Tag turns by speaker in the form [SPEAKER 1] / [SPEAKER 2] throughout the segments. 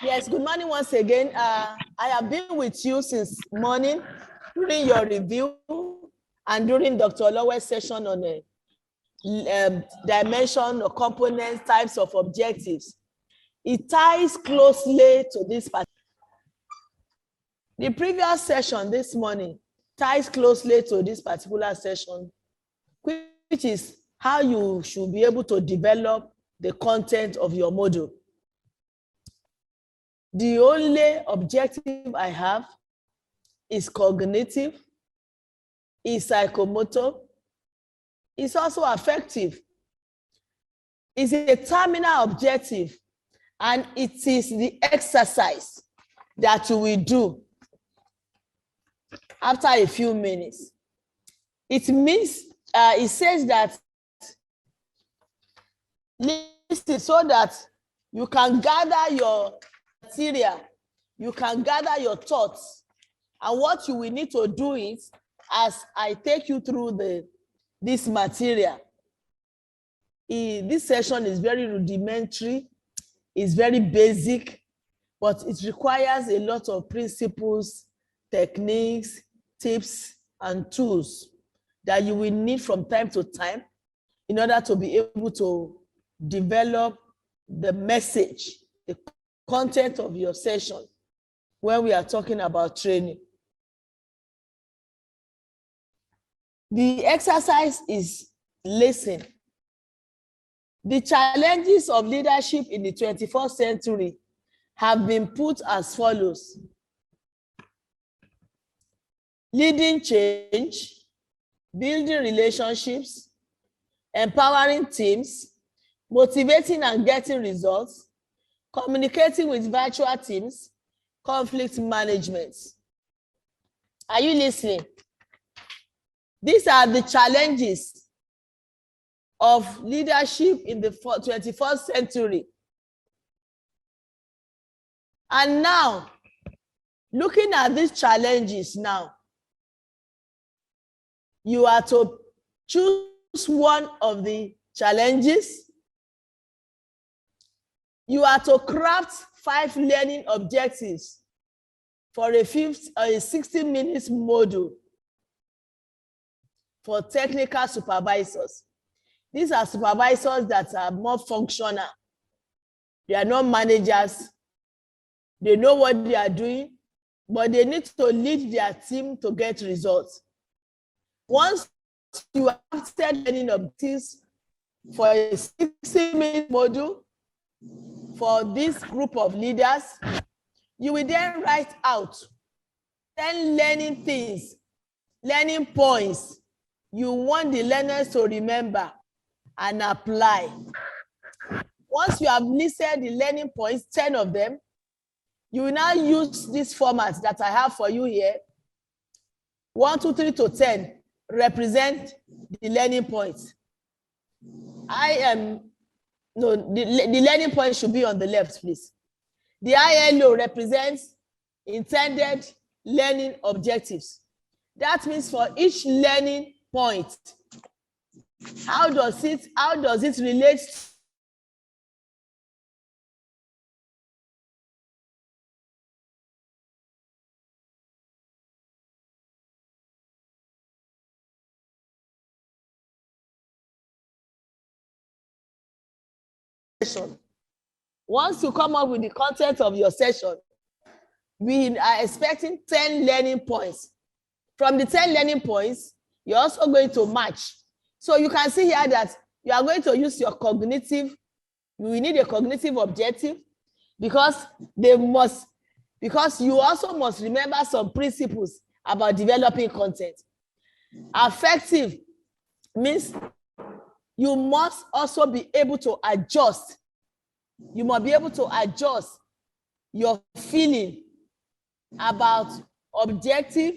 [SPEAKER 1] Yes, good morning once again. I have been with you since morning during your review and during Dr. Olowe's session on dimension or components, types of objectives. It ties closely to this part. The previous session this morning ties closely to this particular session, which is how you should be able to develop the content of your module. The only objective I have is cognitive, is psychomotor, is also affective. It's a terminal objective, and it is the exercise that you will do after a few minutes. It means, it says that, listen, so that you can gather your material, you can gather your thoughts, and what you will need to do is, as I take you through this material, this session is very rudimentary, it's very basic, but it requires a lot of principles, techniques, tips, and tools that you will need from time to time in order to be able to develop the message, the content of your session when we are talking about training. The exercise is listen. The challenges of leadership in the 21st century have been put as follows: leading change, building relationships, empowering teams, motivating and getting results, communicating with virtual teams, conflict management. Are you listening? These are the challenges of leadership in the 21st century. And now, looking at these challenges now, you are to choose one of the challenges. You are to craft 5 learning objectives for a 60 minutes module for technical supervisors. These are supervisors that are more functional. They are not managers. They know what they are doing, but they need to lead their team to get results. Once you have set learning objectives for a 60-minute module for this group of leaders, you will then write out 10 learning things, learning points you want the learners to remember and apply. Once you have listed the learning points, 10 of them, you will now use this format that I have for you here. 1, 2, 3 to 10 represent the learning points. The learning point should be on the left, please. The ILO represents intended learning objectives. That means for each learning point, how does it relate session? Once you come up with the content of your session, we are expecting 10 learning points. From the 10 learning points, you're also going to match. So you can see here that you are going to use your cognitive. We need a cognitive objective because you also must remember some principles about developing content. Affective means you must also be able to adjust. You must be able to adjust your feeling about objective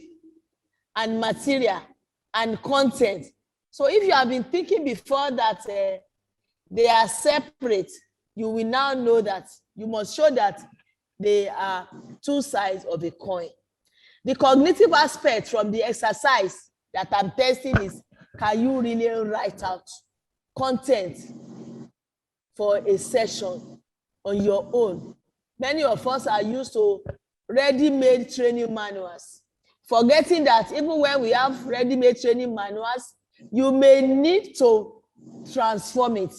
[SPEAKER 1] and material and content. So if you have been thinking before that they are separate, you will now know that you must show that they are two sides of a coin. The cognitive aspect from the exercise that I'm testing is, can you really write out content for a session on your own Many of us are used to ready-made training manuals, forgetting that even when we have ready-made training manuals, you may need to transform it.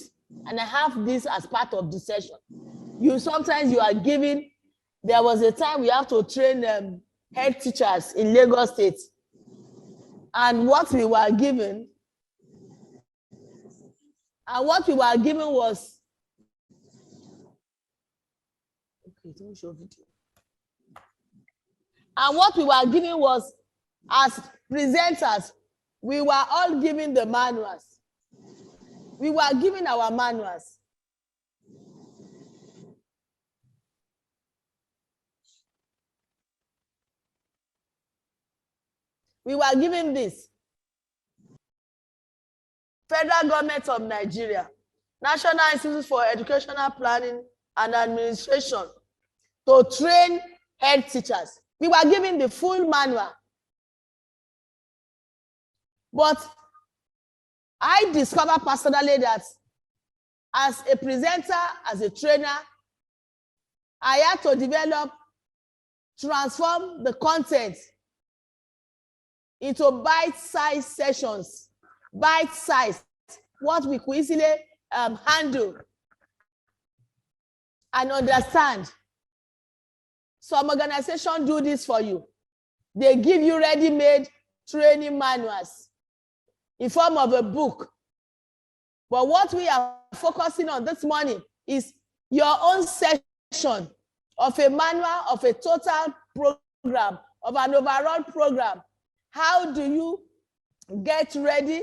[SPEAKER 1] And I have this as part of the session. Sometimes you are given, there was a time we have to train head teachers in Lagos State. And what we were given was, okay, don't show video. And what we were given was, as presenters, we were all given the manuals. We were given our manuals. We were given this. Federal Government of Nigeria, National Institute for Educational Planning and Administration, to train head teachers. We were given the full manual. But I discovered personally that as a presenter, as a trainer, I had to transform the content into bite-sized sessions, bite-sized, what we could easily handle and understand. Some organizations do this for you. They give you ready-made training manuals in form of a book. But what we are focusing on this morning is your own session of a manual, of a total program, of an overall program. How do you get ready,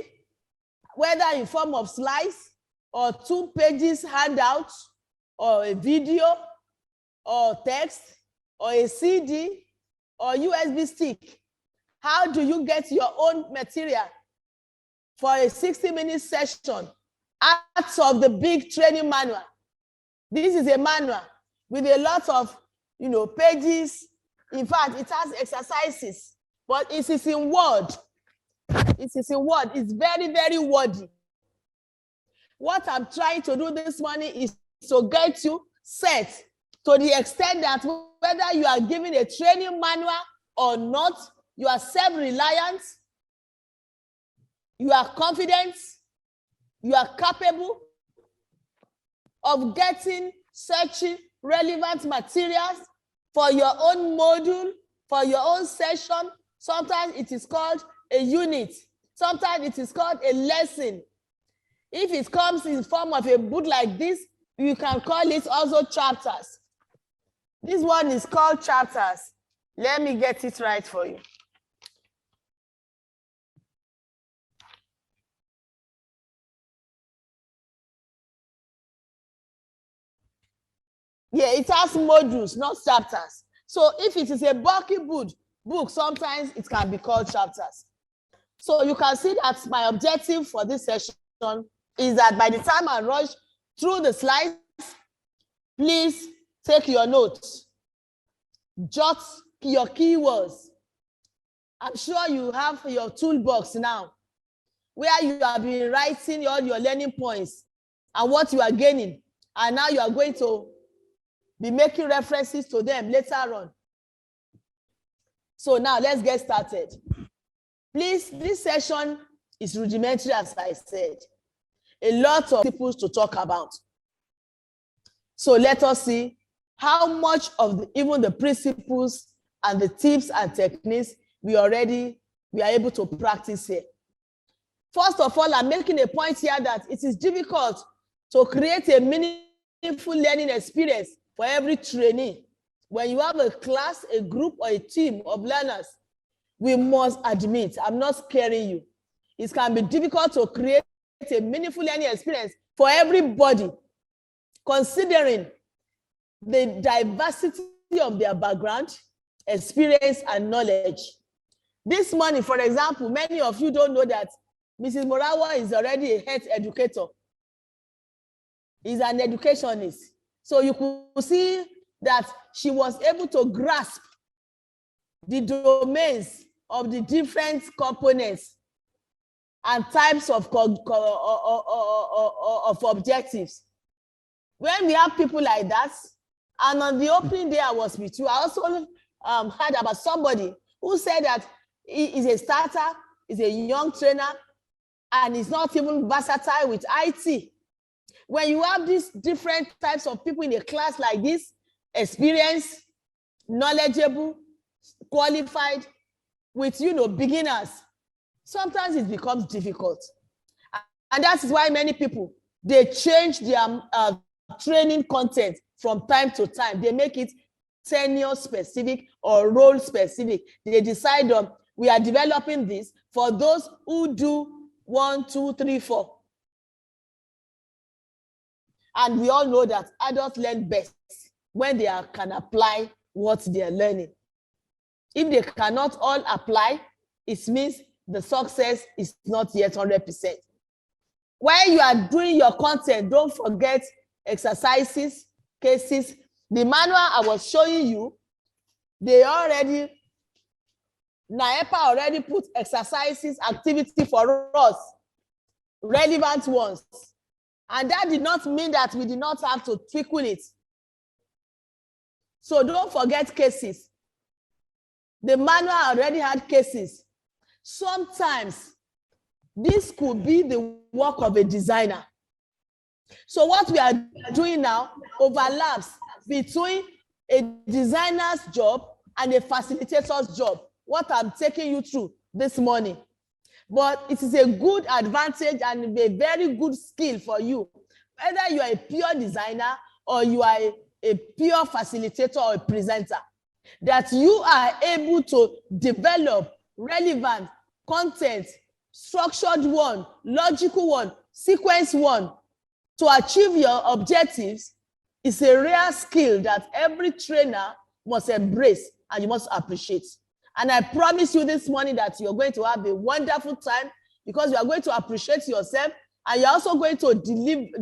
[SPEAKER 1] whether in form of slides or 2 pages handouts or a video or text or a CD or USB stick? How do you get your own material for a 60-minute session out of the big training manual? This is a manual with a lot of, pages. In fact, it has exercises, but it is in Word. It is in Word. It's very, very wordy. What I'm trying to do this morning is to get you set to the extent that whether you are given a training manual or not, you are self-reliant, you are confident, you are capable of searching relevant materials for your own module, for your own session. Sometimes it is called a unit. Sometimes it is called a lesson. If it comes in form of a book like this, you can call it also chapters. This one is called chapters. Let me get it right for you. Yeah, it has modules, not chapters. So if it is a bulky book, sometimes it can be called chapters. So you can see that my objective for this session is that by the time I rush through the slides, please take your notes, jot your keywords. I'm sure you have your toolbox now, where you have been writing all your learning points and what you are gaining. And now you are going to be making references to them later on. So now let's get started. Please, this session is rudimentary, as I said. A lot of principles to talk about. So let us see how much of even the principles and the tips and techniques we are able to practice here. First of all, I'm making a point here that it is difficult to create a meaningful learning experience for every trainee. When you have a class, a group, or a team of learners, we must admit, I'm not scaring you, it can be difficult to create a meaningful learning experience for everybody, considering the diversity of their background, experience, and knowledge. This morning, for example, many of you don't know that Mrs. Morawa is already a health educator. He's an educationist. So you could see that she was able to grasp the domains of the different components and types of objectives. When we have people like that, And on the opening day I was with you, I also heard about somebody who said that he is a starter, is a young trainer, and is not even versatile with IT. When you have these different types of people in a class like this, experienced, knowledgeable, qualified, with beginners, sometimes it becomes difficult. And that is why many people, they change their training content from time to time. They make it tenure specific or role specific. They decide on, we are developing this for those who do 1, 2, 3, 4. And we all know that adults learn best when they can apply what they are learning. If they cannot all apply, it means the success is not yet 100%. While you are doing your content, don't forget exercises, cases. The manual I was showing you, NAEPA already put exercises, activity for us, relevant ones. And that did not mean that we did not have to tweak with it. So don't forget cases. The manual already had cases. Sometimes this could be the work of a designer. So what we are doing now overlaps between a designer's job and a facilitator's job, what I'm taking you through this morning. But it is a good advantage and a very good skill for you, whether you are a pure designer or you are a pure facilitator or a presenter, that you are able to develop relevant content, structured one, logical one, sequence one, to achieve your objectives is a rare skill that every trainer must embrace and you must appreciate. And I promise you this morning that you're going to have a wonderful time because you are going to appreciate yourself and you're also going to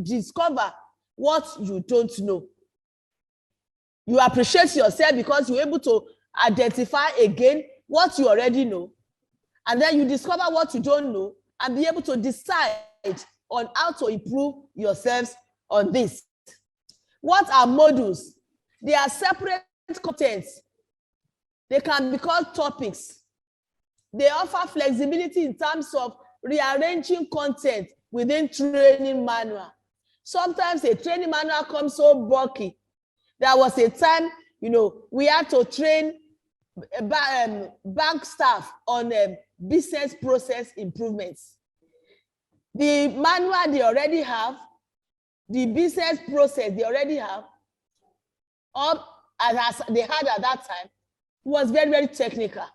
[SPEAKER 1] discover what you don't know. You appreciate yourself because you're able to identify again what you already know. And then you discover what you don't know and be able to decide on how to improve yourselves on this. What are modules? They are separate contents. They can be called topics. They offer flexibility in terms of rearranging content within training manual. Sometimes a training manual comes so bulky. There was a time, we had to train bank staff on business process improvements. The manual they already have, the business process they already have, as they had at that time, was very, very technical.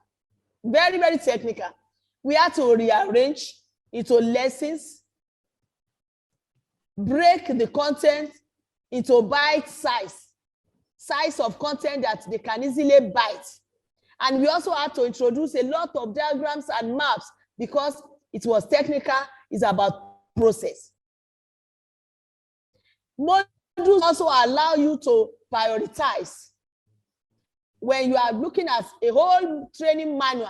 [SPEAKER 1] Very, very technical. We had to rearrange into lessons, break the content into bite size of content that they can easily bite. And we also had to introduce a lot of diagrams and maps because it was technical, it's about process. Modules also allow you to prioritize. When you are looking at a whole training manual,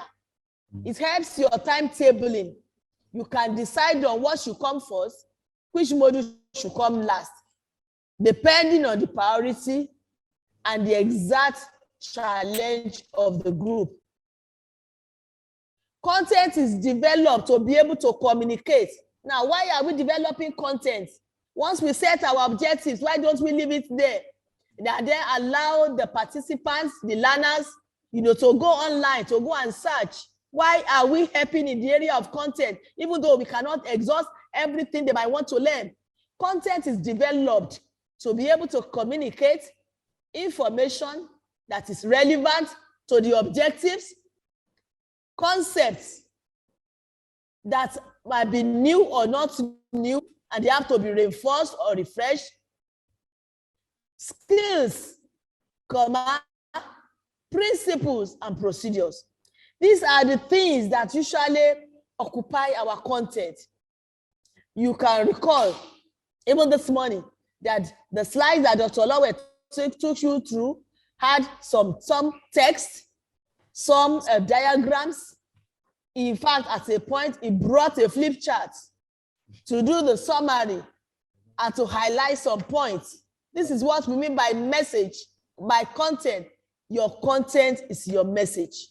[SPEAKER 1] it helps your timetabling. You can decide on what should come first, which module should come last, depending on the priority and the exact challenge of the group. Content is developed to be able to communicate. Now, why are we developing content? Once we set our objectives, why don't we leave it there? And then allow the participants, the learners, to go online, to go and search. Why are we helping in the area of content, even though we cannot exhaust everything they might want to learn? Content is developed to be able to communicate information that is relevant to the objectives, concepts that might be new or not new, and they have to be reinforced or refreshed, skills, principles, and procedures. These are the things that usually occupy our content. You can recall, even this morning, that the slides that Dr. Lowe took you through had some text, some diagrams. In fact, at a point, he brought a flip chart to do the summary and to highlight some points. This is what we mean by message by content, your content is your message.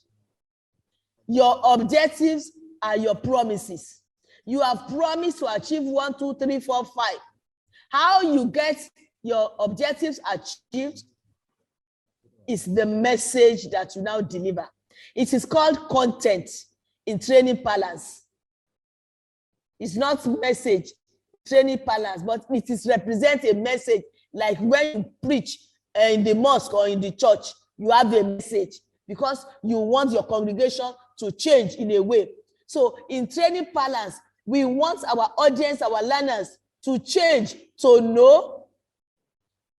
[SPEAKER 1] Your objectives are your promises. You have promised to achieve 1, 2, 3, 4, 5. How you get your objectives achieved is the message that you now deliver. It is called content in training balance. It's not message, training balance, but it is represent a message. Like when you preach in the mosque or in the church, you have a message because you want your congregation to change in a way. So in training balance, we want our audience, our learners to change, to know,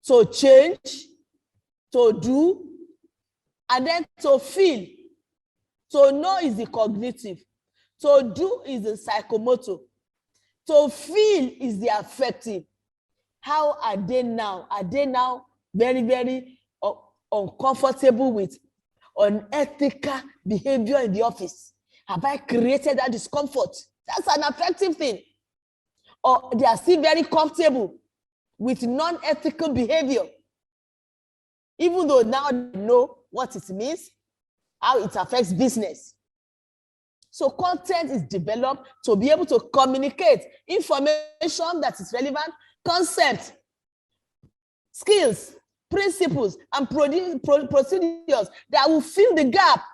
[SPEAKER 1] to change, to do, and then to feel. To know is the cognitive. To do is the psychomotor. To feel is the affective. How are they now? Are they now very, very uncomfortable with unethical behavior in the office? Have I created that discomfort? That's an affective thing. Or they are still very comfortable with non-ethical behavior, even though now they know what it means, how it affects business. So content is developed to be able to communicate information that is relevant, concepts, skills, principles, and procedures that will fill the gap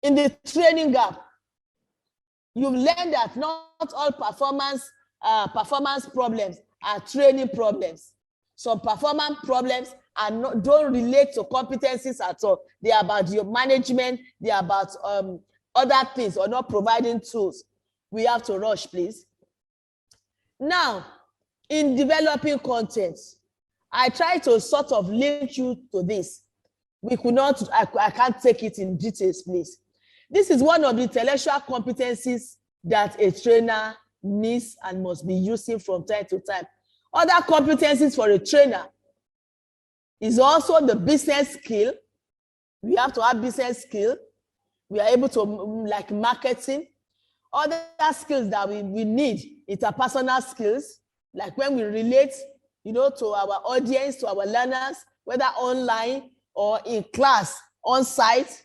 [SPEAKER 1] in the training gap. You've learned that not all performance problems are training problems. Some performance problems don't relate to competencies at all. They are about your management. They are about other things or not providing tools. We have to rush, please. Now, in developing content, I try to sort of link you to this. We could not, I can't take it in details, please. This is one of the intellectual competencies that a trainer needs and must be using from time to time. Other competencies for a trainer is also the business skill. We have to have business skill. We are able to, like marketing. Other skills that we need, interpersonal skills, like when we relate, to our audience, to our learners, whether online or in class, on site.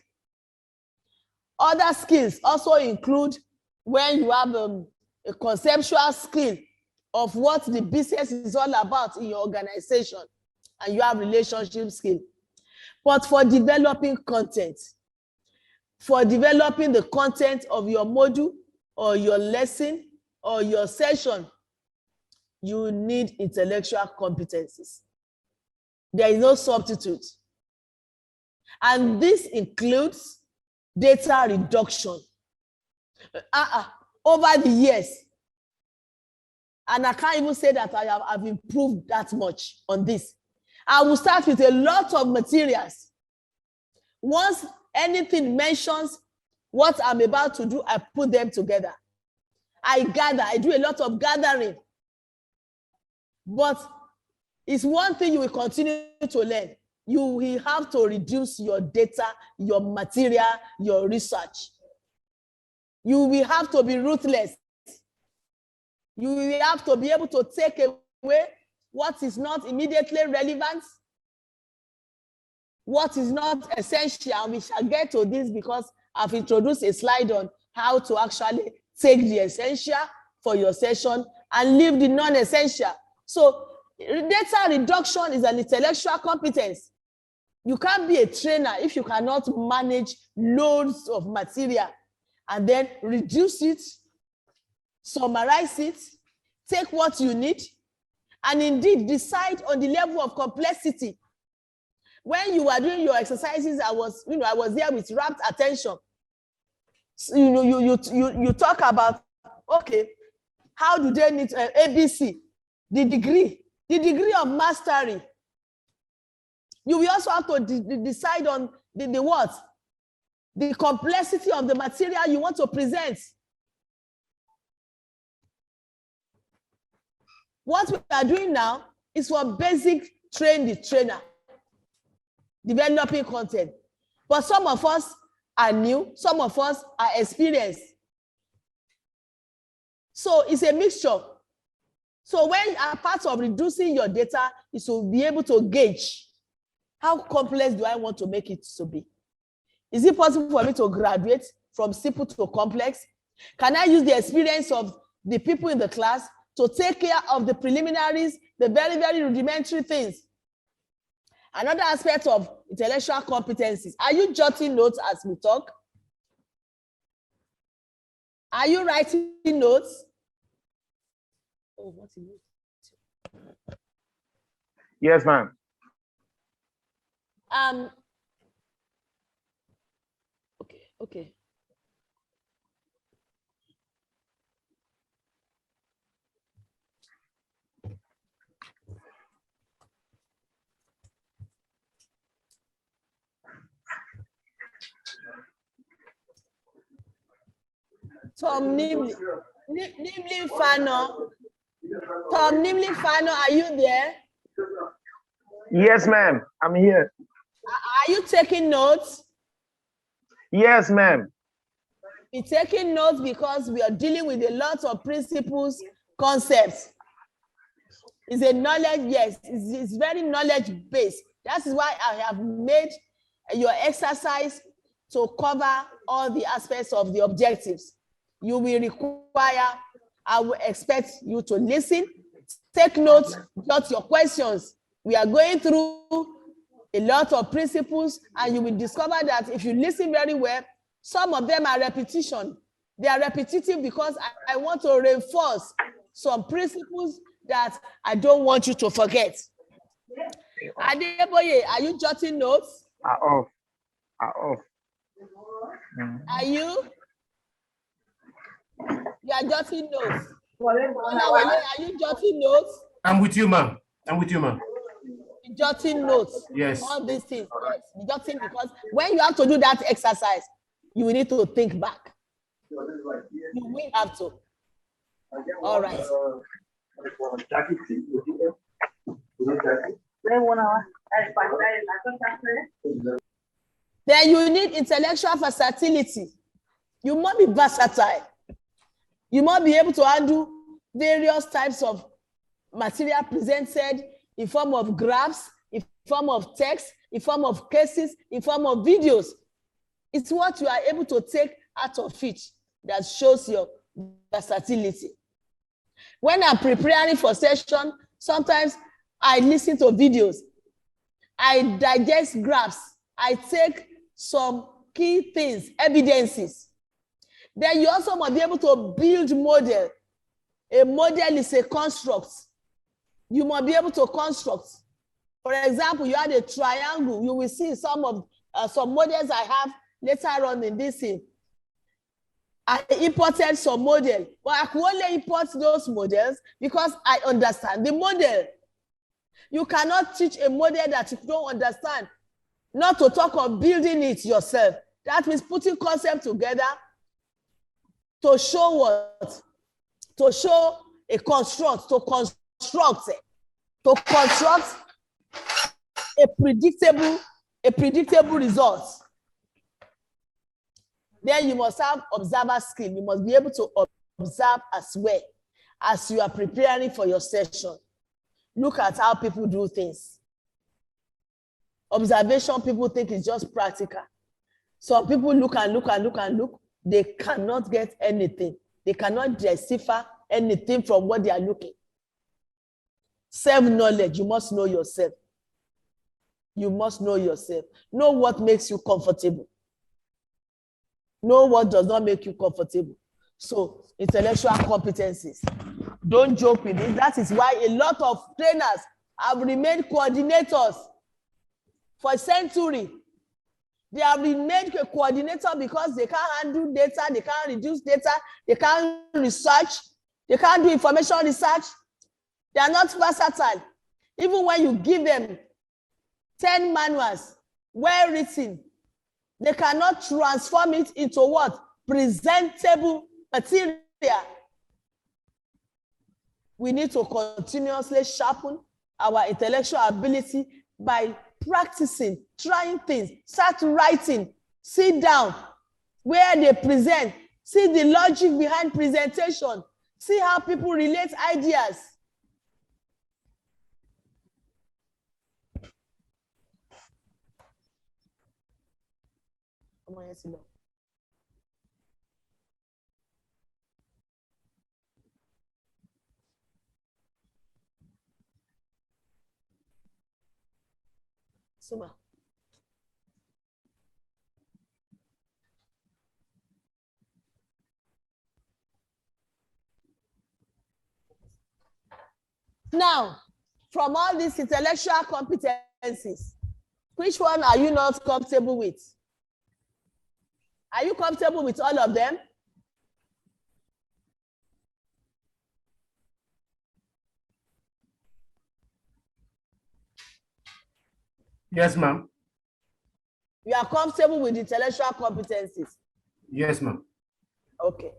[SPEAKER 1] Other skills also include when you have a conceptual skill of what the business is all about in your organization, and you have relationship skill. But for developing content, for developing the content of your module or your lesson or your session, you need intellectual competencies. There is no substitute. And this includes data reduction. Over the years, and I can't even say that I've improved that much on this. I will start with a lot of materials. Once anything mentions what I'm about to do, I put them together. I gather, I do a lot of gathering. But it's one thing you will continue to learn. You will have to reduce your data, your material, your research. You will have to be ruthless. You will have to be able to take away what is not immediately relevant, what is not essential. We shall get to this because I've introduced a slide on how to actually take the essential for your session and leave the non-essential. So data reduction is an intellectual competence. You can't be a trainer if you cannot manage loads of material and then reduce it, summarize it, take what you need, and indeed decide on the level of complexity. When you were doing your exercises, I was there with rapt attention. So, you talk about, okay, how do they need ABC, the degree of mastery. You will also have to decide on the what? The complexity of the material you want to present. What we are doing now is for basic train the trainer, developing content. But some of us are new, some of us are experienced. So it's a mixture. So when a part of reducing your data is to be able to gauge how complex do I want to make it to be? Is it possible for me to graduate from simple to complex? Can I use the experience of the people in the class to take care of the preliminaries, the very, very rudimentary things? Another aspect of intellectual competencies. Are you jotting notes as we talk? Are you writing notes? Oh, what's it?
[SPEAKER 2] Yes, ma'am.
[SPEAKER 1] Okay. Tom Nimli Fano. Tom Nimli Fano, are you there?
[SPEAKER 2] Yes, ma'am. I'm here.
[SPEAKER 1] Are you taking notes?
[SPEAKER 2] Yes, ma'am.
[SPEAKER 1] We're taking notes because we are dealing with a lot of principles, concepts. It's a knowledge, yes, it's very knowledge-based. That is why I have made your exercise to cover all the aspects of the objectives. You will require, I will expect you to listen, take notes, jot your questions. We are going through a lot of principles, and you will discover that if you listen very well, some of them are repetition. They are repetitive because I want to reinforce some principles that I don't want you to forget. Adeboye, are you jotting notes?
[SPEAKER 2] Off.
[SPEAKER 1] Are you? You are jotting notes. Are you jotting notes?
[SPEAKER 3] I'm with you, ma'am.
[SPEAKER 1] Jotting notes.
[SPEAKER 3] Yes.
[SPEAKER 1] All these things. Yes. Jotting, because when you have to do that exercise, you will need to think back. You will have to. All right. Then you need intellectual versatility. You must be versatile. You must be able to handle various types of material presented in form of graphs, in form of text, in form of cases, in form of videos. It's what you are able to take out of it that shows your versatility. When I'm preparing for session, sometimes I listen to videos. I digest graphs. I take some key things, evidences. Then you also must be able to build model. A model is a construct. You must be able to construct. For example, you had a triangle. You will see some models I have later on in this thing. I imported some model, but I could only import those models because I understand the model. You cannot teach a model that you don't understand, not to talk of building it yourself. That means putting concepts together to show what? To show a construct, to construct a predictable result. Then you must have observer skill. You must be able to observe as well as you are preparing for your session. Look at how people do things. Observation, people think is just practical. Some people look and look and look and look. They cannot get anything. They cannot decipher anything from what they are looking. Self-knowledge, you must know yourself. You must know yourself. Know what makes you comfortable. Know what does not make you comfortable. So, intellectual competencies. Don't joke with it. That is why a lot of trainers have remained coordinators for a century. They have remained a coordinator because they can't handle data, they can't reduce data, they can't research, they can't do information research. They are not versatile. Even when you give them 10 manuals, well written, they cannot transform it into what? Presentable material. We need to continuously sharpen our intellectual ability by practicing, trying things, start writing, sit down, where they present, see the logic behind presentation, see how people relate ideas. Suma. Now, from all these intellectual competencies, which one are you not comfortable with? Are you comfortable with all of them?
[SPEAKER 3] Yes, ma'am.
[SPEAKER 1] You are comfortable with intellectual competencies?
[SPEAKER 3] Yes, ma'am.
[SPEAKER 1] Okay.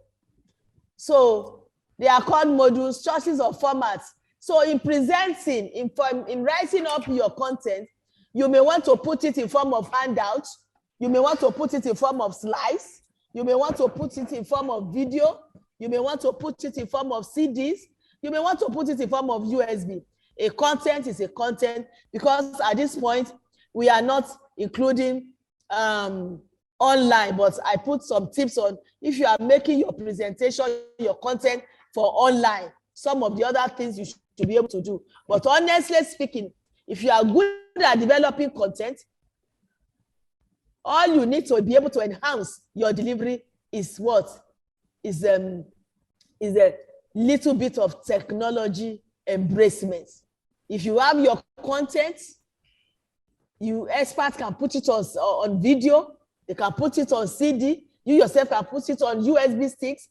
[SPEAKER 1] So they are called modules, choices of formats. So in presenting, in writing up your content, you may want to put it in form of handouts. You may want to put it in form of slides. You may want to put it in form of video. You may want to put it in form of CDs. You may want to put it in form of USB. A content is a content, because at this point, we are not including online, but I put some tips on if you are making your presentation, your content for online, some of the other things you should be able to do. But honestly speaking, if you are good at developing content, all you need to be able to enhance your delivery is what? Is a little bit of technology embracement. If you have your content, you experts can put it on video, they can put it on CD, you yourself can put it on USB sticks.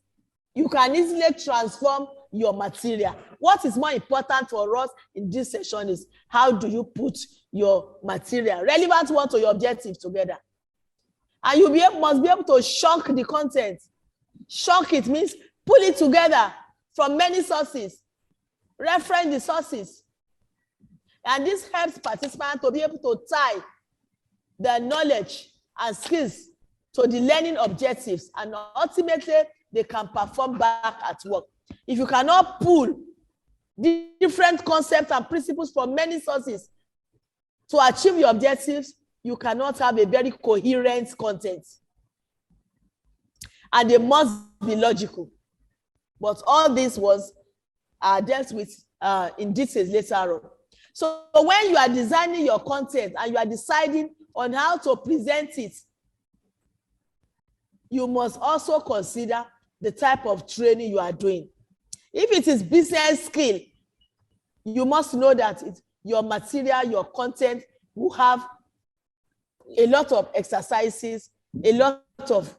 [SPEAKER 1] You can easily transform your material. What is more important for us in this session is how do you put your material, relevant one to your objective, together. And you must be able to chunk the content. Chunk it means pull it together from many sources, reference the sources. And this helps participants to be able to tie their knowledge and skills to the learning objectives, and ultimately they can perform back at work. If you cannot pull different concepts and principles from many sources to achieve your objectives, you cannot have a very coherent content. And they must be logical. But all this was dealt with in details later on. So when you are designing your content and you are deciding on how to present it, you must also consider the type of training you are doing. If it is business skill, you must know that your material, your content will have a lot of exercises, a lot of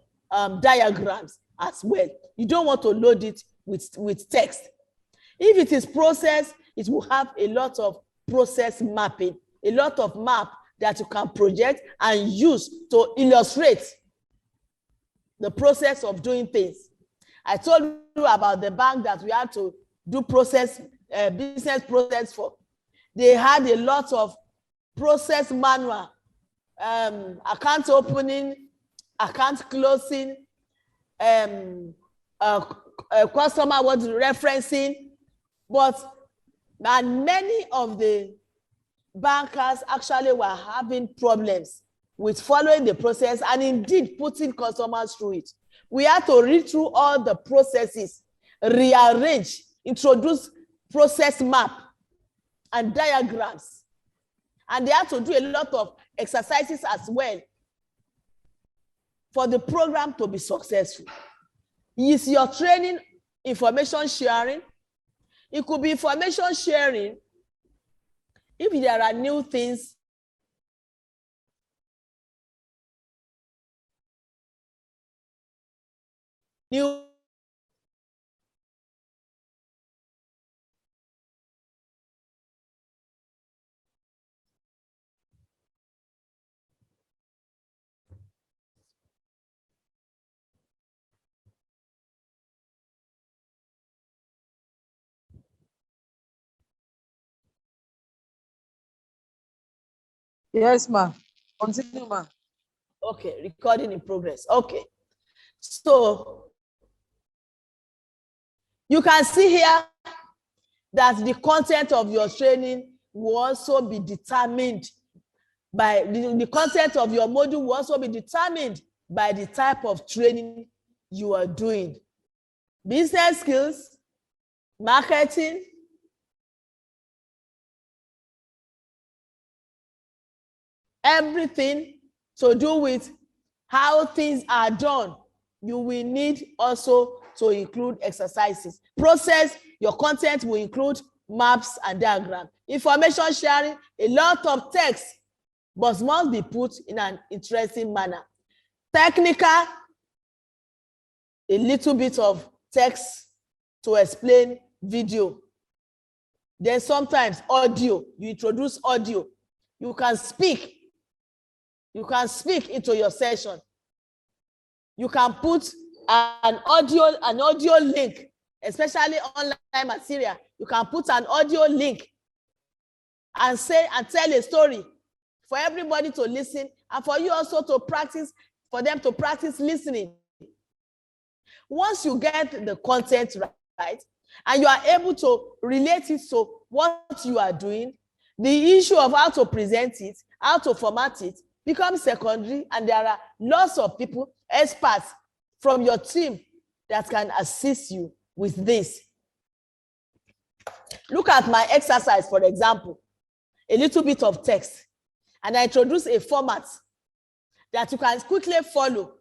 [SPEAKER 1] diagrams as well. You don't want to load it with text. If it is process, it will have a lot of process mapping, a lot of map that you can project and use to illustrate the process of doing things. I told you about the bank that we had to do business process for. They had a lot of process manual, account opening, account closing, customer was referencing, and many of the bankers actually were having problems with following the process and indeed putting customers through it. We had to read through all the processes, rearrange, introduce process map and diagrams. And they had to do a lot of exercises as well for the program to be successful. Is your training information sharing? It could be information sharing if there are new things. New
[SPEAKER 4] Yes, ma. Continue, ma.
[SPEAKER 1] Okay, recording in progress. Okay. So you can see here that the content of your training will also be determined by the content of your module will also be determined by the type of training you are doing. Business skills, marketing, everything to do with how things are done. You will need also to include exercises. Process, your content will include maps and diagrams. Information sharing, a lot of text, but must be put in an interesting manner. Technical, a little bit of text to explain video. Then sometimes audio, you introduce audio. You can speak into your session. You can put an audio link, especially online material. You can put an audio link and tell a story for everybody to listen, and for you also to practice, for them to practice listening. Once you get the content right, and you are able to relate it to what you are doing, the issue of how to present it, how to format it, becomes secondary, and there are lots of people, experts from your team that can assist you with this. Look at my exercise, for example, a little bit of text, and I introduce a format that you can quickly follow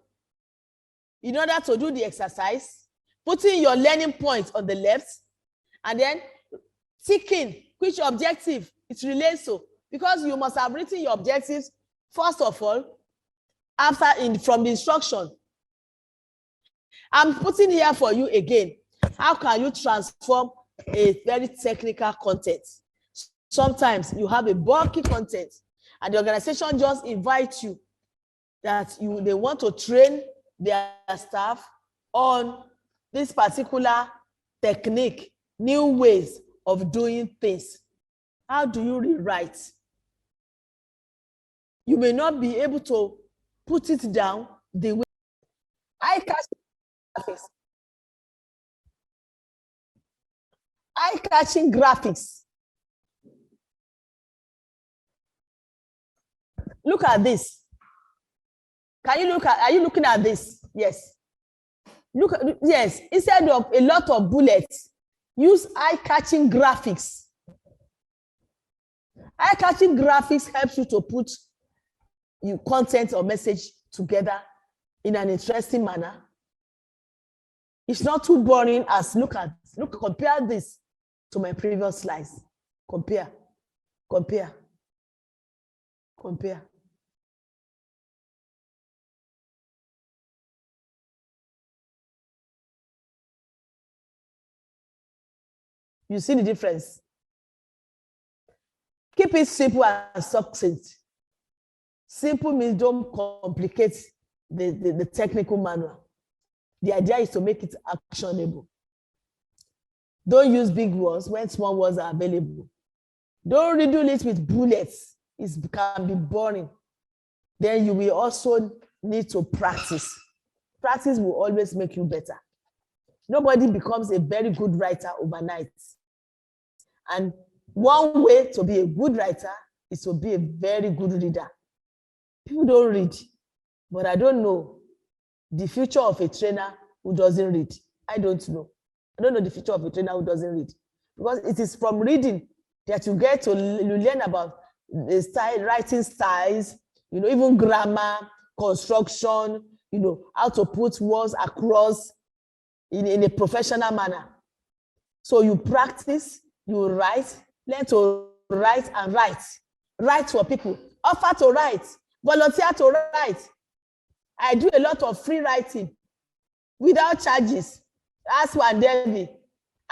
[SPEAKER 1] in order to do the exercise, putting your learning point on the left, and then ticking which objective it relates to, because you must have written your objectives first of all, from the instruction. I'm putting here for you again, how can you transform a very technical content? Sometimes you have a bulky content and the organization just invites you that they want to train their staff on this particular technique, new ways of doing things. How do you rewrite? You may not be able to put it down the way. Eye-catching graphics. Look at this. Are you looking at this? Yes. Yes, instead of a lot of bullets, use eye-catching graphics. Eye-catching graphics helps you to put your content or message together in an interesting manner. It's not too boring as compare this to my previous slides. Compare. You see the difference? Keep it simple and succinct. Simple means don't complicate the technical manual. The idea is to make it actionable. Don't use big words when small words are available. Don't riddle it with bullets. It can be boring. Then you will also need to practice. Practice will always make you better. Nobody becomes a very good writer overnight. And one way to be a good writer is to be a very good reader. People don't read, but I don't know the future of a trainer who doesn't read. I don't know. I don't know the future of a trainer who doesn't read, because it is from reading that you get to learn about the style, writing styles, even grammar, construction, how to put words across in a professional manner. So you practice, you write, learn to write and write. Write for people, offer to write, volunteer to write. I do a lot of free writing without charges. Ask Wandevi.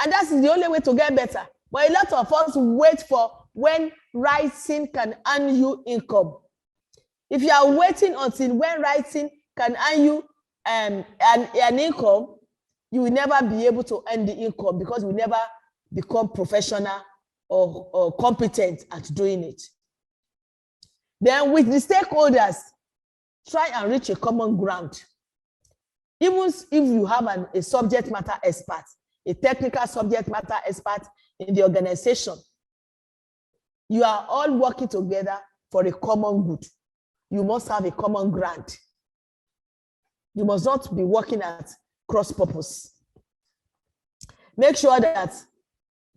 [SPEAKER 1] And that's the only way to get better. But a lot of us wait for when writing can earn you income. If you are waiting until when writing can earn you an income, you will never be able to earn the income, because you will never become professional or competent at doing it. Then with the stakeholders, try and reach a common ground. Even if you have a subject matter expert, a technical subject matter expert in the organization, you are all working together for a common good. You must have a common ground. You must not be working at cross purpose. Make sure that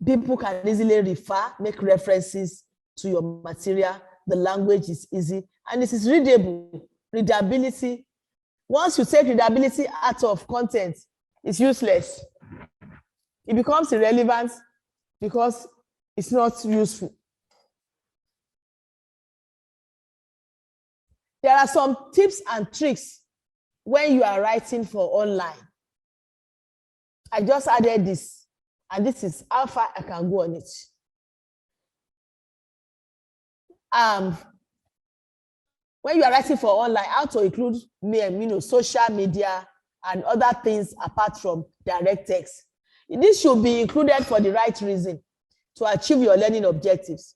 [SPEAKER 1] people can easily refer, make references to your material. The language is easy and it is readable. Readability. Once you take readability out of content, it's useless. It becomes irrelevant because it's not useful. There are some tips and tricks when you are writing for online. I just added this, and this is how far I can go on it. When you are writing for online, how to include social media and other things apart from direct text. This should be included for the right reason, to achieve your learning objectives.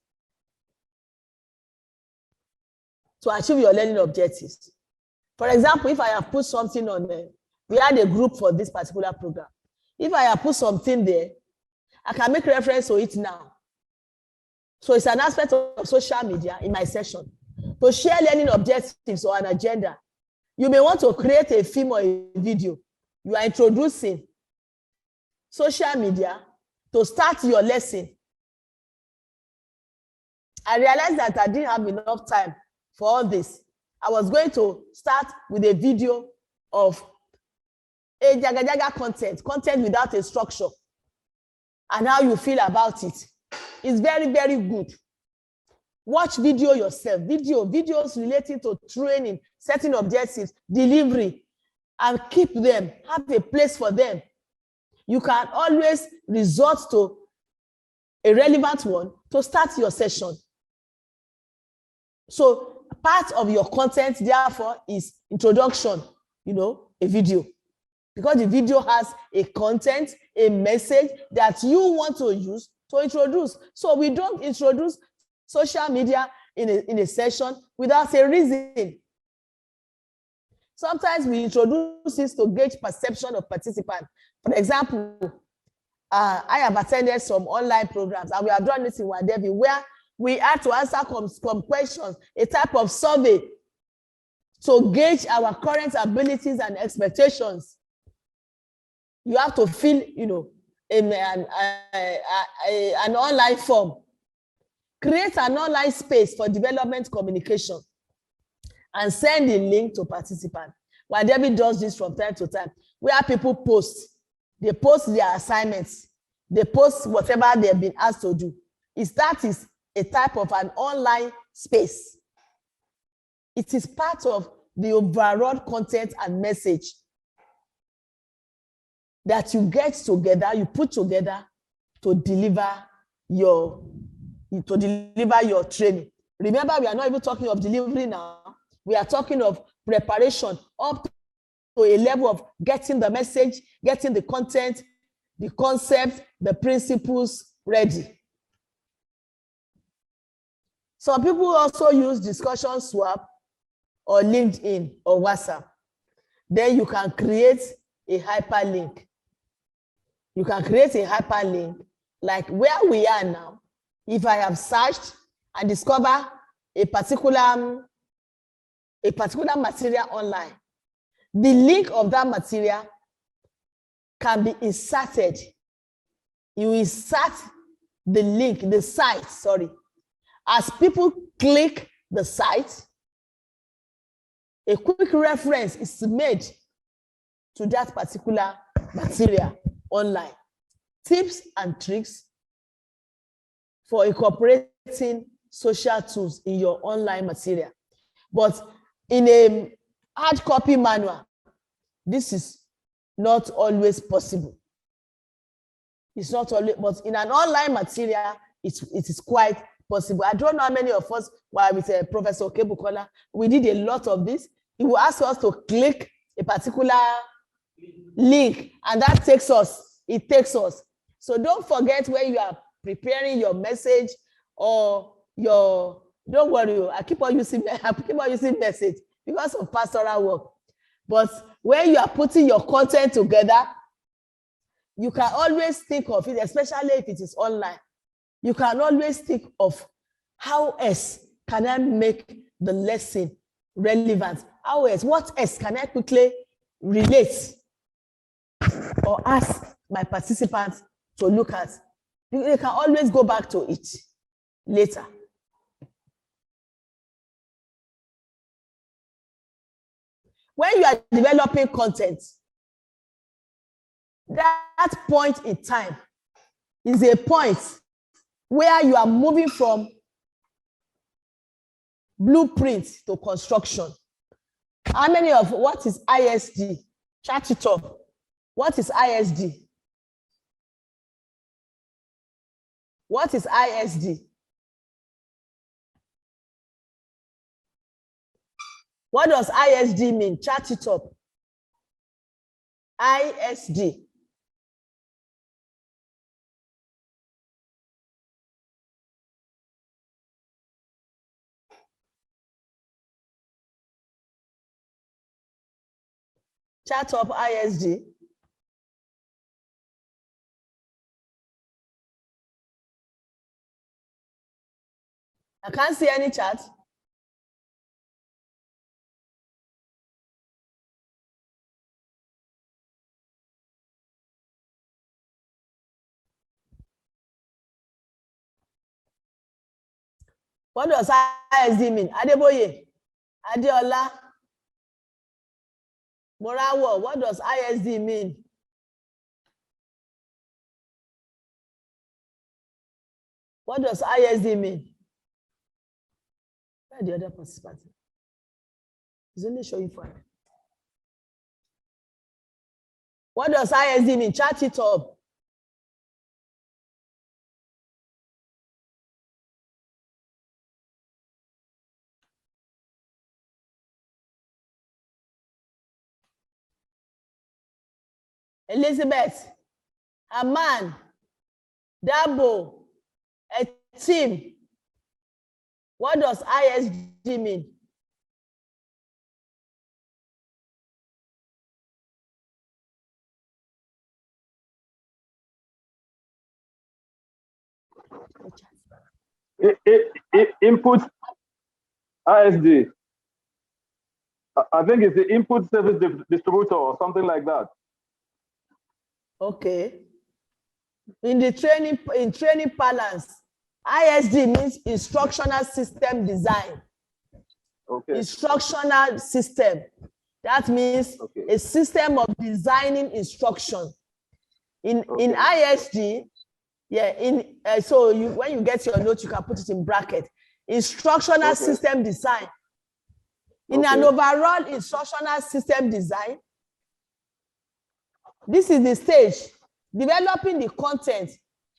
[SPEAKER 1] To achieve your learning objectives. For example, if I have put something on there, we had a group for this particular program. If I have put something there, I can make reference to it now. So it's an aspect of social media in my session. To share learning objectives or an agenda, you may want to create a film or a video. You are introducing social media to start your lesson. I realized that I didn't have enough time for all this. I was going to start with a video of a jaga content without a structure, and how you feel about it. It's very, very good. Watch video yourself. Videos relating to training, setting objectives, delivery, and keep them. Have a place for them. You can always resort to a relevant one to start your session. So part of your content, therefore, is introduction, a video. Because the video has a content, a message that you want to use to introduce. So we don't introduce social media in a session without a reason. Sometimes we introduce this to gauge perception of participants. For example, I have attended some online programs, and we have done this in Wadevi, where we had to answer some questions, a type of survey, to gauge our current abilities and expectations. You have to fill, an online form. Create an online space for development communication and send a link to participants. Wadevi does this from time to time, where people post. They post their assignments. They post whatever they've been asked to do. That is a type of an online space. It is part of the overall content and message that you get together, you put together to deliver your training. Remember, we are not even talking of delivery now. We are talking of preparation up to a level of getting the message, getting the content, the concept, the principles ready. Some people also use discussion swap or LinkedIn or WhatsApp. Then you can create a hyperlink. You can create a hyperlink like where we are now. If I have searched and discover a particular material online, the link of that material can be inserted. You insert the link, the site, sorry. As people click the site, a quick reference is made to that particular material online. Tips and tricks for incorporating social tools in your online material. But in a hard copy manual, this is not always possible. It's not always, but in an online material, it is quite possible. I don't know how many of us were with Professor Kebukola. We did a lot of this. He will ask us to click a particular link, and that takes us. It takes us. So don't forget when you are preparing your message or your. Don't worry, I keep on using message because of pastoral work. But when you are putting your content together, you can always think of it, especially if it is online. You can always think of how else can I make the lesson relevant? How else? What else can I quickly relate or ask my participants to look at. They can always go back to it later. When you are developing content, that point in time is a point where you are moving from blueprint to construction. How many of what is ISD? Chat it up. What is ISD? What is ISD? What does ISD mean? Chat it up. ISD. Chat up ISD. I can't see any chat. What does ISD mean? Adeboye, Adeola, Morawo, what does ISD mean? What does ISD mean? Where are the other participants? It's only showing for. What does ISD mean? Chat it up. Elizabeth, a man, Dabo, a team. What does ISD mean?
[SPEAKER 5] Input ISD. I think it's the input service distributor or something like that.
[SPEAKER 1] Okay. In training balance, ISD means instructional system design.
[SPEAKER 5] Okay.
[SPEAKER 1] Instructional system. That means
[SPEAKER 5] Okay.
[SPEAKER 1] a system of designing instruction. In ISD, yeah, so when you get your note, you can put it in bracket. Instructional system design. In an overall instructional system design, this is the stage. Developing the content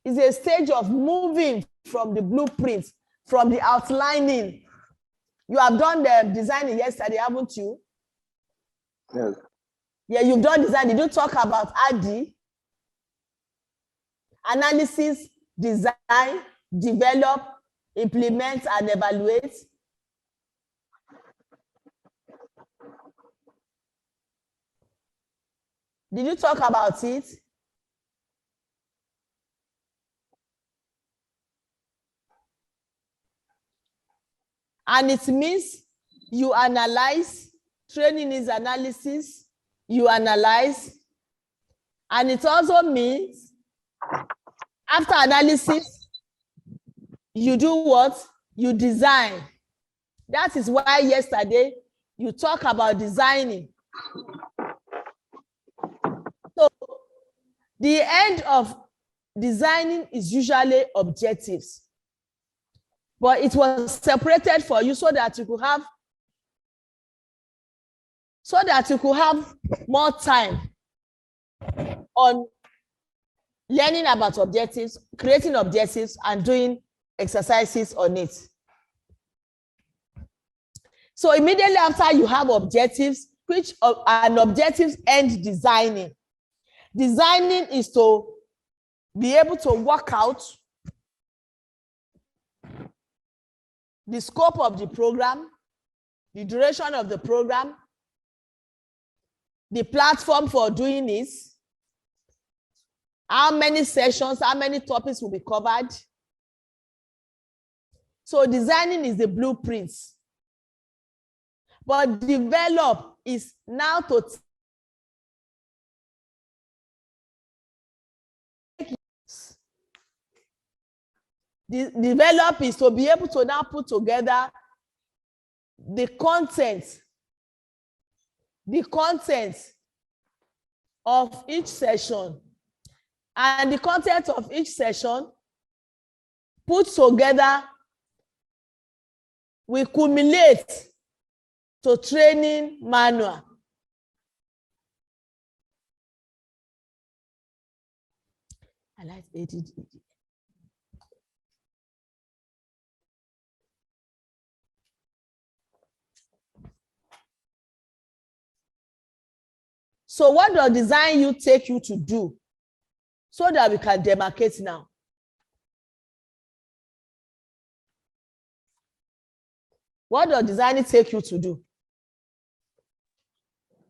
[SPEAKER 1] is a stage of moving from the blueprint, from the outlining. You have done the designing yesterday, haven't you?
[SPEAKER 5] Yes.
[SPEAKER 1] Yeah, you've done design. Did you talk about AD? Analysis, design, develop, implement, and evaluate. Did you talk about it? And it means you analyze. Training is analysis. You analyze. And it also means after analysis, you do what? You design. That is why yesterday you talk about designing. So the end of designing is usually objectives. But it was separated for you so that you could have more time on learning about objectives, creating objectives, and doing exercises on it. So immediately after you have objectives, which an objectives end designing. Designing is to be able to work out the scope of the program, the duration of the program, the platform for doing it, how many sessions, how many topics will be covered. So designing is the blueprints. But develop is now to Develop is to be able to now put together the content of each session, and the content of each session put together will culminate to training manual. I like ADD. So what does design you take you to do so that we can demarcate now? What does design take you to do?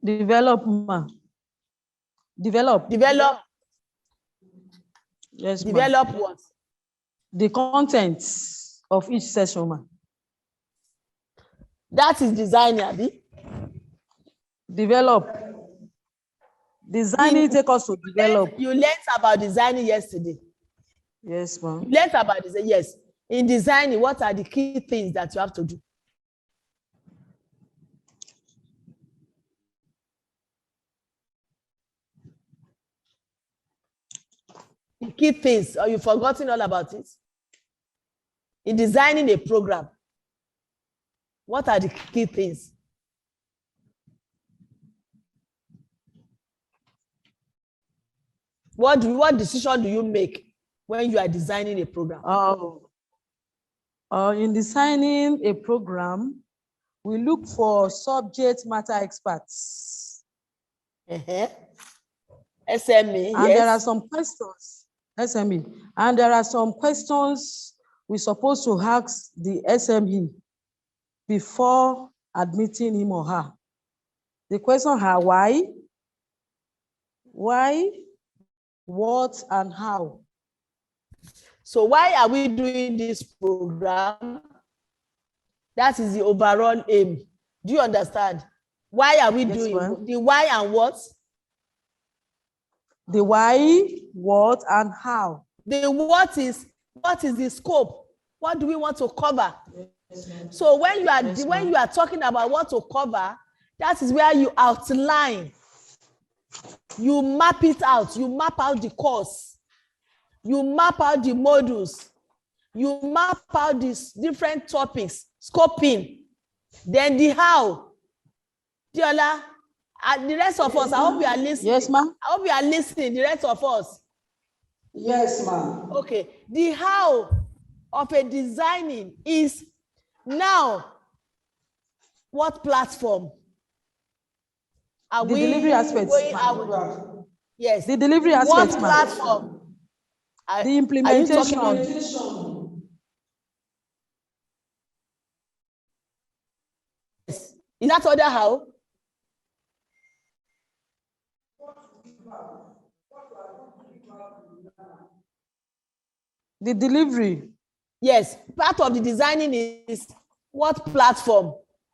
[SPEAKER 4] Develop, ma. Develop.
[SPEAKER 1] Develop.
[SPEAKER 4] Yes, ma.
[SPEAKER 1] Develop what?
[SPEAKER 4] The contents of each session, ma.
[SPEAKER 1] That is design, Abi.
[SPEAKER 4] Develop. Designing take us to develop.
[SPEAKER 1] You learned about designing yesterday.
[SPEAKER 4] Yes, ma.
[SPEAKER 1] You learned about design. Yes. In designing, what are the key things that you have to do? The key things, or you've forgotten all about it? In designing a program, what are the key things? What decision do you make when you are designing a program?
[SPEAKER 4] In designing a program, we look for subject matter experts.
[SPEAKER 1] SME,
[SPEAKER 4] And
[SPEAKER 1] yes.
[SPEAKER 4] there are some questions, SME, and there are some questions we're supposed to ask the SME before admitting him or her. The questions are why, what, and how.
[SPEAKER 1] So why are we doing this program? That is the overall aim. Do you understand? Why are we doing the why and what?
[SPEAKER 4] The why, what, and how.
[SPEAKER 1] The what is the scope? What do we want to cover? So when you are talking about what to cover, that is where you outline, you map it out, you map out the course, you map out the modules, you map out these different topics, scoping, then the how. Diola, and the rest of us, I hope you are listening.
[SPEAKER 4] Yes, ma'am.
[SPEAKER 1] I hope you are listening, the rest of us.
[SPEAKER 4] Yes, ma'am.
[SPEAKER 1] Okay, the how of a designing is now what platform are
[SPEAKER 4] The
[SPEAKER 1] we
[SPEAKER 4] delivery aspects.
[SPEAKER 1] going out? Yes.
[SPEAKER 4] The delivery
[SPEAKER 1] What
[SPEAKER 4] aspects, ma'am.
[SPEAKER 1] platform?
[SPEAKER 4] The implementation.
[SPEAKER 1] Are you talking yes. Is that other how?
[SPEAKER 4] The delivery.
[SPEAKER 1] Yes, part of the designing is what platform?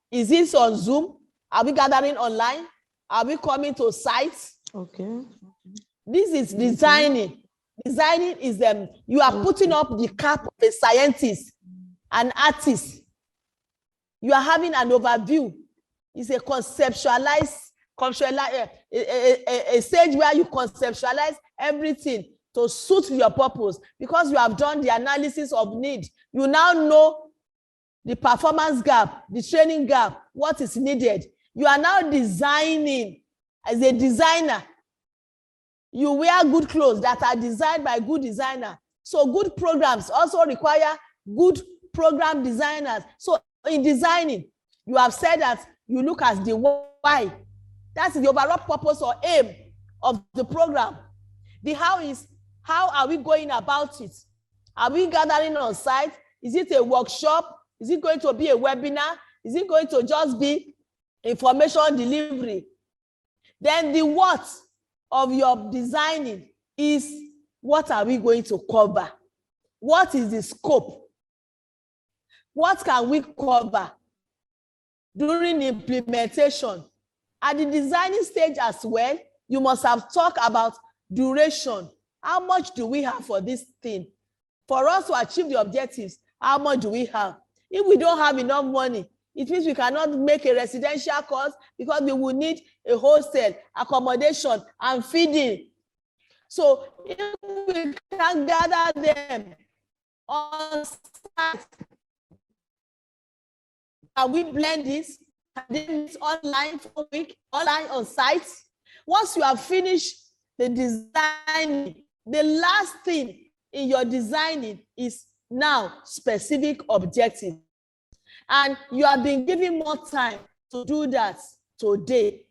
[SPEAKER 1] Is this on Zoom? Are we gathering online? Are we coming to sites?
[SPEAKER 4] Okay.
[SPEAKER 1] This is designing. Designing is you are putting up the cap of a scientist, an artist. You are having an overview. It's a a stage where you conceptualize everything to suit your purpose, because you have done the analysis of need. You now know the performance gap, the training gap, what is needed. You are now designing. As a designer, you wear good clothes that are designed by good designer. So good programs also require good program designers. So in designing, you have said that you look at the why. That's the overall purpose or aim of the program. The how is, how are we going about it? Are we gathering on site? Is it a workshop? Is it going to be a webinar? Is it going to just be information delivery? Then the what of your designing is, what are we going to cover? What is the scope? What can we cover during implementation? At the designing stage as well, you must have talked about duration. How much do we have for this thing? for us to achieve the objectives, how much do we have? If we don't have enough money, it means we cannot make a residential course because we will need a hostel, accommodation, and feeding. So if we can gather them on site, can we blend this? Can this online for a week, online on site? Once you have finished the design, the last thing in your designing is now specific objective. And you have been given more time to do that today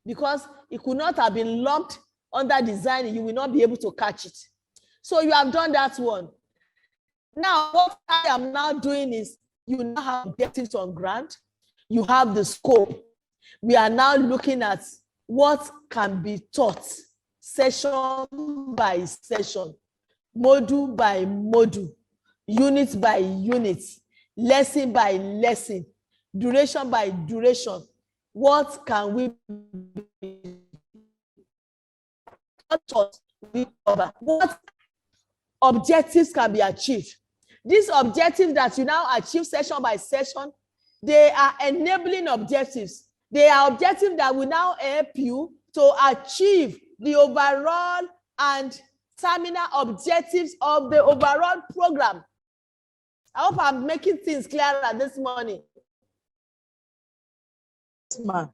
[SPEAKER 1] because it could not have been lumped under designing. You will not be able to catch it. So you have done that one. Now, what I am now doing is you now have objectives on ground. You have the scope. We are now looking at what can be taught session by session, module by module, unit by unit, lesson by lesson, duration by duration. What can we cover? What objectives can be achieved? These objectives that you now achieve session by session, they are enabling objectives. They are objectives that will now help you to achieve the overall and terminal objectives of the overall program. I hope I'm making things clearer this morning.
[SPEAKER 4] Yes, ma'am.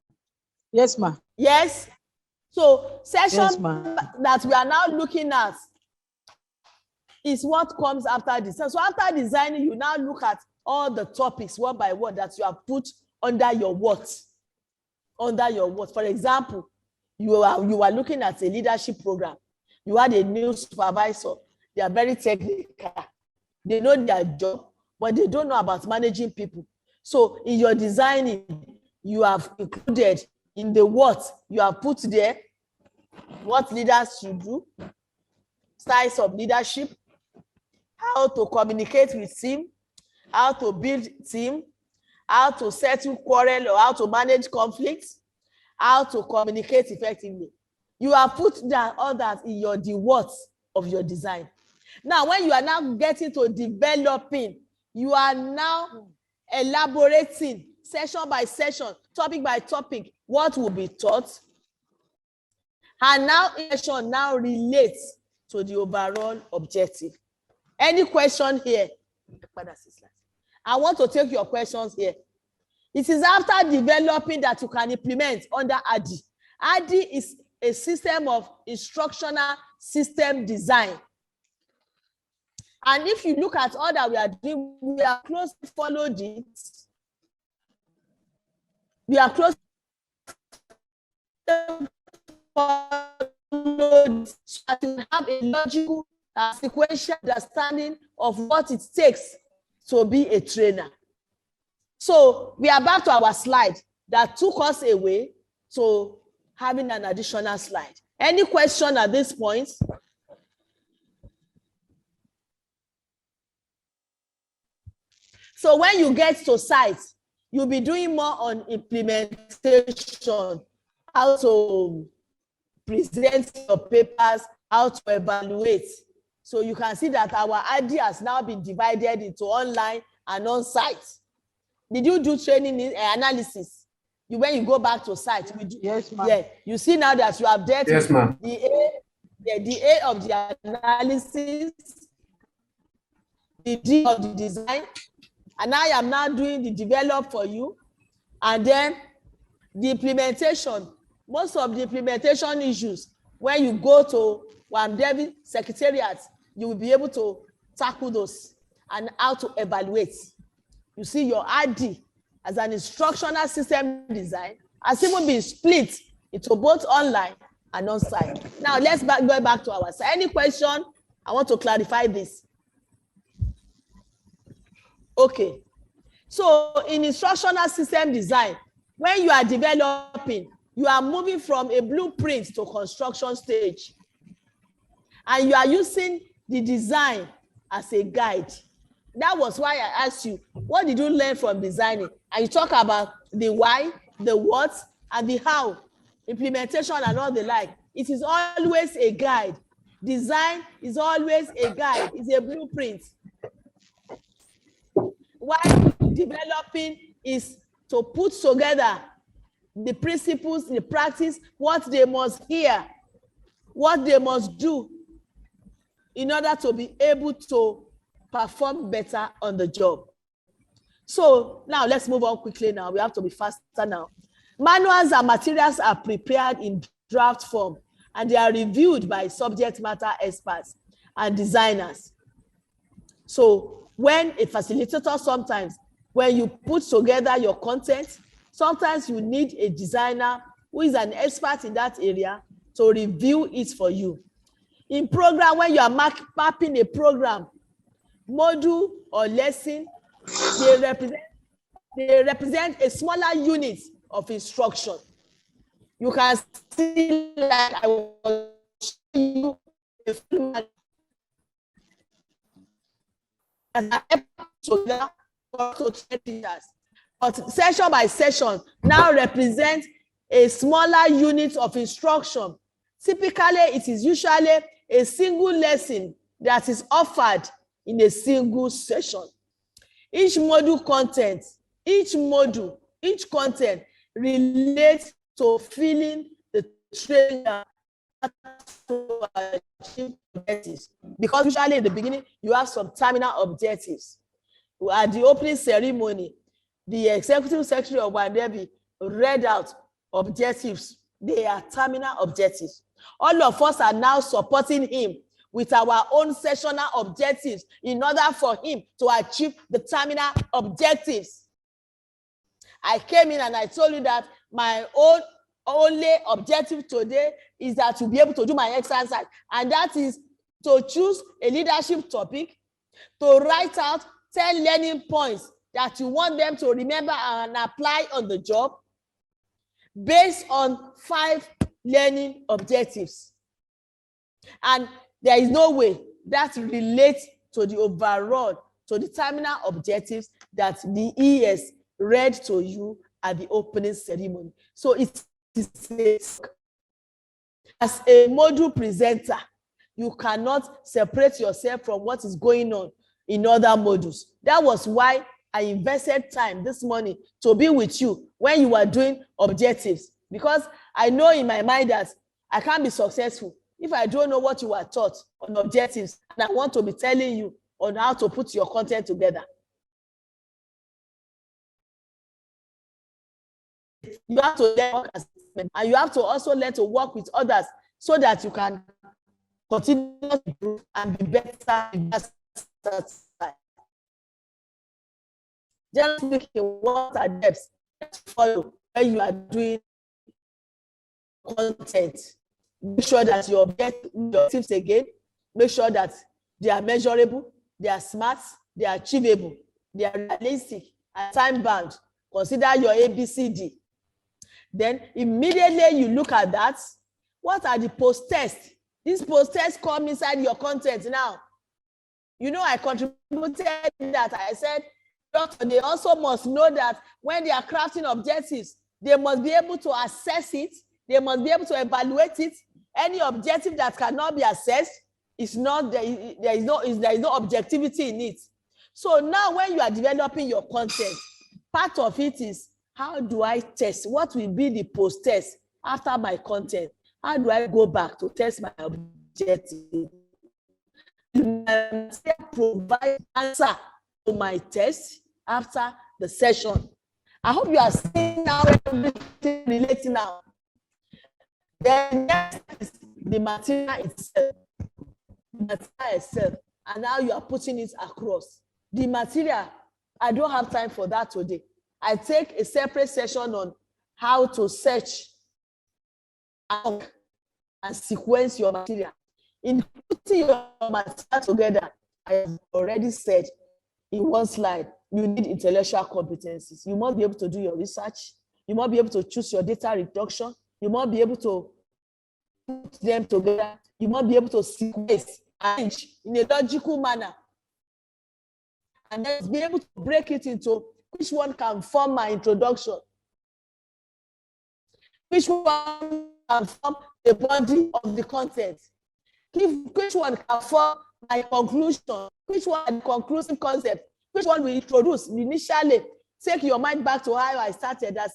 [SPEAKER 4] Yes, ma'am.
[SPEAKER 1] Yes. So session
[SPEAKER 4] Yes, ma'am.
[SPEAKER 1] that we are now looking at is what comes after this. So after designing, you now look at all the topics one by one that you have put under your what? Under your what? For example, you are looking at a leadership program. You had a new supervisor. They are very technical. They know their job, but they don't know about managing people. So in your designing, you have included in the what you have put there, what leaders should do, styles of leadership, how to communicate with team, how to build team, how to settle quarrel or how to manage conflicts, how to communicate effectively. You have put down all that in your the what of your design. Now, when you are now getting to developing, you are now elaborating session by session, topic by topic, what will be taught. And now session now relates to the overall objective. Any question here? I want to take your questions here. It is after developing that you can implement under ADI. ADI is a system of instructional system design. And if you look at all that we are doing, we are closely followed it. We are close to have a logical, sequential understanding of what it takes to be a trainer. So we are back to our slide that took us away to having an additional slide. Any question at this point? So when you get to site, you'll be doing more on implementation, how to present your papers, how to evaluate. So you can see that our idea has now been divided into online and on-site. Did you do training analysis? When you go back to site,
[SPEAKER 4] Yes, ma'am.
[SPEAKER 1] Yeah, you see now that you have dealt
[SPEAKER 3] Yes, ma'am.
[SPEAKER 1] the A of the analysis, the D of the design, and I am now doing the develop for you, and then the implementation. Most of the implementation issues, when you go to WAMDEVI Secretariat, you will be able to tackle those and how to evaluate. You see, your RD as an instructional system design has even been split into both online and on-site. Now, let's go back to our side. Any question? I want to clarify this. Okay. So, in instructional system design, when you are developing, you are moving from a blueprint to construction stage. And you are using the design as a guide. That was why I asked you, what did you learn from designing? And you talk about the why, the what, and the how, implementation and all the like. It is always a guide. Design is always a guide. It's a blueprint. while developing is to put together the principles, the practice, what they must hear, what they must do in order to be able to perform better on the job. So now let's move on quickly now. We have to be faster now. Manuals and materials are prepared in draft form and they are reviewed by subject matter experts and designers. So when a facilitator, sometimes when you put together your content, sometimes you need a designer who is an expert in that area to review it for you. In program, when you are mapping a program, module or lesson, they represent a smaller unit of instruction. You can see, like I will show you a few but session by session now represents a smaller unit of instruction. Typically, it is usually a single lesson that is offered in a single session. Each content relates to filling the trainer to achieve objectives. Because usually in the beginning, you have some terminal objectives. At the opening ceremony, the executive secretary of Wandebi read out objectives. They are terminal objectives. All of us are now supporting him with our own sessional objectives in order for him to achieve the terminal objectives. I came in and I told you that my only objective today is that to be able to do my exercise, and that is to choose a leadership topic, to write out 10 learning points that you want them to remember and apply on the job based on 5 learning objectives. And there is no way that relates to the overall, to the terminal objectives that the ES read to you at the opening ceremony. So it is as a module presenter, you cannot separate yourself from what is going on in other modules. That was why I invested time this morning to be with you when you were doing objectives, because I know in my mind that I can't be successful if I don't know what you were taught on objectives, and I want to be telling you on how to put your content together. You have to learn assessment, and you have to also learn to work with others so that you can continue to improve and be better in that side. Just speaking, what are steps to follow when you are doing content? Make sure that your objectives again, make sure that they are measurable, they are smart, they are achievable, they are realistic and time bound. Consider your ABCD. Then immediately you look at that. What are the post-tests? These post-tests come inside your content now. You know, I contributed that. I said, they also must know that when they are crafting objectives, they must be able to assess it. They must be able to evaluate it. Any objective that cannot be assessed is not there is no objectivity in it. So now when you are developing your content, part of it is, how do I test? What will be the post-test after my content? How do I go back to test my objective? Provide answer to my test after the session. I hope you are seeing now everything relating now. Then next is the material itself. The material itself, and now you are putting it across. The material, I don't have time for that today. I take a separate session on how to search and sequence your material. In putting your material together, I have already said in one slide, you need intellectual competencies. You must be able to do your research. You must be able to choose your data reduction. You must be able to put them together. You must be able to sequence, arrange in a logical manner. And then be able to break it into which one can form my introduction, which one can form the body of the content, which one can form my conclusion, which one is the conclusive concept, which one we introduce initially. Take your mind back to how I started. I said,